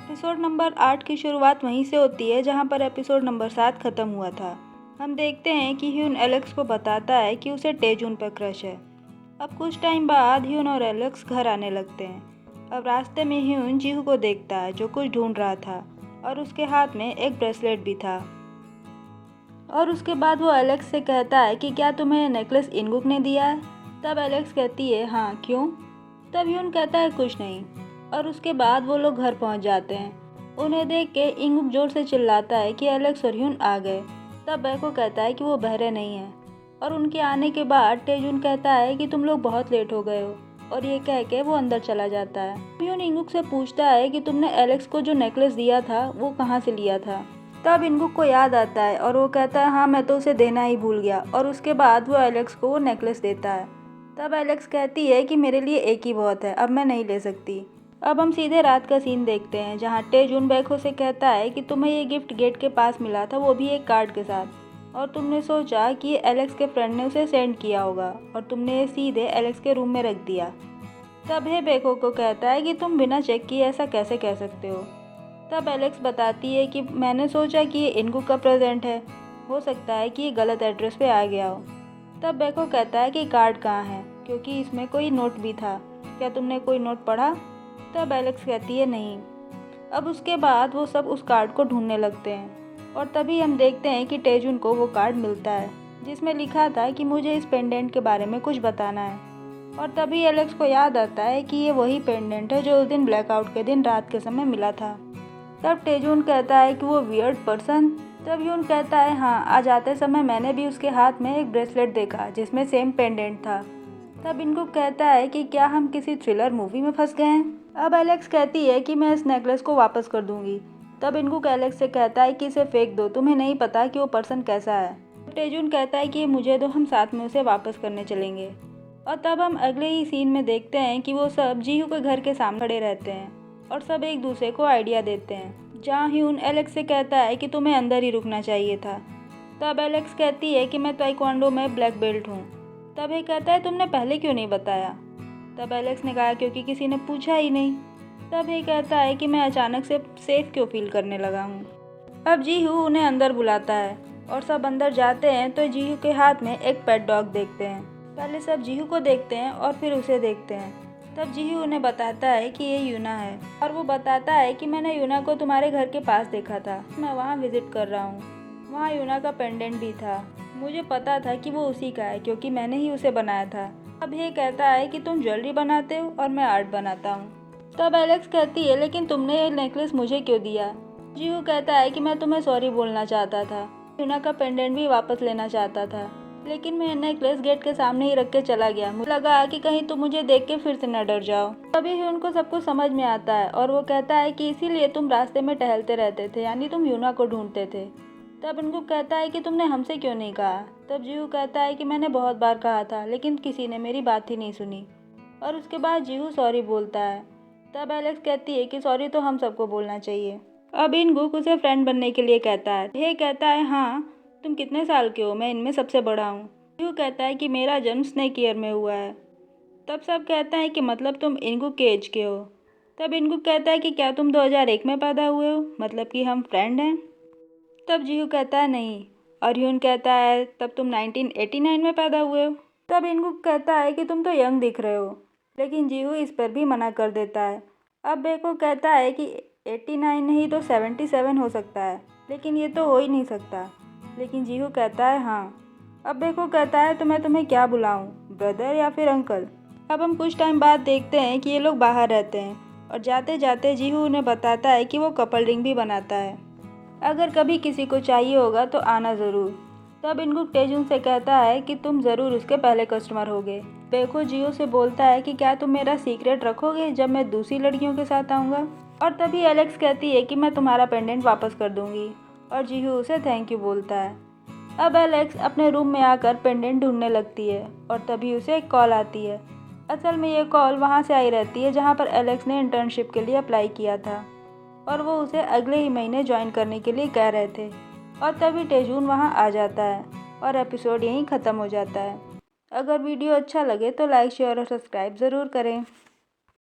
Episode number 8 की शुरुआत वहीं से होती है जहां पर एपिसोड नंबर 7 ख़त्म हुआ था। हम देखते हैं कि ह्यून एलेक्स को बताता है कि उसे टेजून पर क्रश है। अब कुछ टाइम बाद ह्यून और एलेक्स घर आने लगते हैं। अब रास्ते में ह्यून जीहू को देखता है जो कुछ ढूंढ रहा था और उसके हाथ में एक ब्रेसलेट भी था। और उसके बाद वो एलेक्स से कहता है कि क्या तुम्हें यह नेकलेस इनगुक ने दिया है? तब एलेक्स कहती है हाँ, क्यों? तब ह्यून कहता है कुछ नहीं। और उसके बाद वो लोग घर पहुंच जाते हैं। उन्हें देख के इंगुक जोर से चिल्लाता है कि एलेक्स और ह्यून आ गए। तब बेको कहता है कि वो बहरे नहीं है। और उनके आने के बाद टेजून कहता है कि तुम लोग बहुत लेट हो गए हो, और ये कह के वो अंदर चला जाता है। ह्यून इंगुक से पूछता है कि तुमने एलेक्स को जो नेकलेस दिया था वो कहाँ से लिया था? तब इंगुक को याद आता है और वो कहता है हाँ, मैं तो उसे देना ही भूल गया। और उसके बाद वो एलेक्स को वो नेकलेस देता है। तब एलेक्स कहती है कि मेरे लिए एक ही बहुत है, अब मैं नहीं ले सकती। अब हम सीधे रात का सीन देखते हैं जहाँ टेजून बेको से कहता है कि तुम्हें ये गिफ्ट गेट के पास मिला था, वो भी एक कार्ड के साथ, और तुमने सोचा कि ये एलेक्स के फ्रेंड ने उसे सेंड किया होगा और तुमने ये सीधे एलेक्स के रूम में रख दिया। तब हे बेको को कहता है कि तुम बिना चेक किए ऐसा कैसे कह सकते हो? तब एलेक्स बताती है कि मैंने सोचा कि ये इनगुक का प्रेजेंट है, हो सकता है कि ये गलत एड्रेस पे आ गया हो। तब बेको कहता है कि कार्ड कहाँ है, क्योंकि इसमें कोई नोट भी था, क्या तुमने कोई नोट पढ़ा? तब एलेक्स कहती है नहीं। अब उसके बाद वो सब उस कार्ड को ढूंढने लगते हैं और तभी हम देखते हैं कि टेजून को वो कार्ड मिलता है जिसमें लिखा था कि मुझे इस पेंडेंट के बारे में कुछ बताना है। और तभी एलेक्स को याद आता है कि ये वही पेंडेंट है जो उस दिन ब्लैकआउट के दिन रात के समय मिला था। तब टेजून कहता है कि वो वियर्ड पर्सन। तब ह्यून कहता है हाँ, आज आते समय मैंने भी उसके हाथ में एक ब्रेसलेट देखा जिसमें सेम पेंडेंट था। तब इनको कहता है कि क्या हम किसी थ्रिलर मूवी में फंस गए हैं? अब एलेक्स कहती है कि मैं इस नेकलेस को वापस कर दूंगी। तब इनको एलेक्स से कहता है कि इसे फेंक दो, तुम्हें नहीं पता कि वो पर्सन कैसा है। टेजून कहता है कि मुझे दो, हम साथ में उसे वापस करने चलेंगे। और तब हम अगले ही सीन में देखते हैं कि वो सब जीहू के घर के सामने खड़े रहते हैं और सब एक दूसरे को आइडिया देते हैं, जहाँ ह्यून एलेक्स से कहता है कि तुम्हें अंदर ही रुकना चाहिए था। तब एलेक्स कहती है कि मैं ताइक्वांडो में ब्लैक बेल्ट हूँ। तब ये कहता है तुमने पहले क्यों नहीं बताया? तब एलेक्स ने कहा क्योंकि किसी ने पूछा ही नहीं। तब ये कहता है कि मैं अचानक से सेफ क्यों फील करने लगा हूँ। अब जीहू उन्हें अंदर बुलाता है और सब अंदर जाते हैं तो जीहू के हाथ में एक पेट डॉग देखते हैं। पहले सब जीहू को देखते हैं और फिर उसे देखते हैं। तब जीहू उन्हें बताता है कि ये यूना है और वो बताता है कि मैंने यूना को तुम्हारे घर के पास देखा था, मैं वहाँ विजिट कर रहा हूँ। वहाँ यूना का पेंडेंट भी था, मुझे पता था कि वो उसी का है क्योंकि मैंने ही उसे बनाया था। अब ये कहता है कि तुम ज्वेलरी बनाते हो और मैं आर्ट बनाता हूँ। तब एलेक्स कहती है लेकिन तुमने ये नेकलेस मुझे क्यों दिया? जीहू कहता है कि मैं तुम्हें सॉरी बोलना चाहता था, यूना का पेंडेंट भी वापस लेना चाहता था, लेकिन मैं नेकलेस गेट के सामने ही रख के चला गया। मुझे लगा कि कहीं तुम मुझे देख के फिर से न डर जाओ। तभी उनको सब कुछ समझ में आता है और वो कहता है कि इसीलिए तुम रास्ते में टहलते रहते थे, यानी तुम यूना को ढूंढते थे। तब इनको कहता है कि तुमने हमसे क्यों नहीं कहा? तब जीहू कहता है कि मैंने बहुत बार कहा था लेकिन किसी ने मेरी बात ही नहीं सुनी। और उसके बाद जीहू सॉरी बोलता है। तब एलेक्स कहती है कि सॉरी तो हम सबको बोलना चाहिए। अब इनगुक उसे फ्रेंड बनने के लिए कहता है। ये कहता है हाँ, तुम कितने साल के हो? मैं इनमें सबसे बड़ा हूँ। जीहू कहता है कि मेरा जन्म स्नेक ईयर में हुआ है। तब सब कहता है कि मतलब तुम इनगुक के एज के हो। तब इनगुक कहता है कि क्या तुम 2001 में पैदा हुए हो, मतलब कि हम फ्रेंड हैं? तब जीहू कहता है नहीं। और ह्यून कहता है तब तुम 1989 में पैदा हुए हो। तब इनगुक कहता है कि तुम तो यंग दिख रहे हो, लेकिन जीहू इस पर भी मना कर देता है। अब बेको कहता है कि 89 नहीं तो 77 हो सकता है, लेकिन ये तो हो ही नहीं सकता। लेकिन जीहू कहता है हाँ। अब बेको कहता है तो मैं तुम्हें क्या बुलाऊं, ब्रदर या फिर अंकल? अब हम कुछ टाइम बाद देखते हैं कि ये लोग बाहर रहते हैं और जाते जाते जीहू उन्हें बताता है कि वो कपल रिंग भी बनाता है, अगर कभी किसी को चाहिए होगा तो आना ज़रूर। तब इनको टेजून से कहता है कि तुम ज़रूर उसके पहले कस्टमर होगे। बेको जियो से बोलता है कि क्या तुम मेरा सीक्रेट रखोगे जब मैं दूसरी लड़कियों के साथ आऊँगा? और तभी एलेक्स कहती है कि मैं तुम्हारा पेंडेंट वापस कर दूँगी और जीहू उसे थैंक यू बोलता है। अब एलेक्स अपने रूम में आकर पेंडेंट ढूंढने लगती है और तभी उसे एक कॉल आती है। असल में ये कॉल वहाँ से आई रहती है जहाँ पर एलेक्स ने इंटर्नशिप के लिए अप्लाई किया था और वो उसे अगले ही महीने ज्वाइन करने के लिए कह रहे थे। और तभी टेजून वहाँ आ जाता है और एपिसोड यहीं ख़त्म हो जाता है। अगर वीडियो अच्छा लगे तो लाइक, शेयर और सब्सक्राइब ज़रूर करें।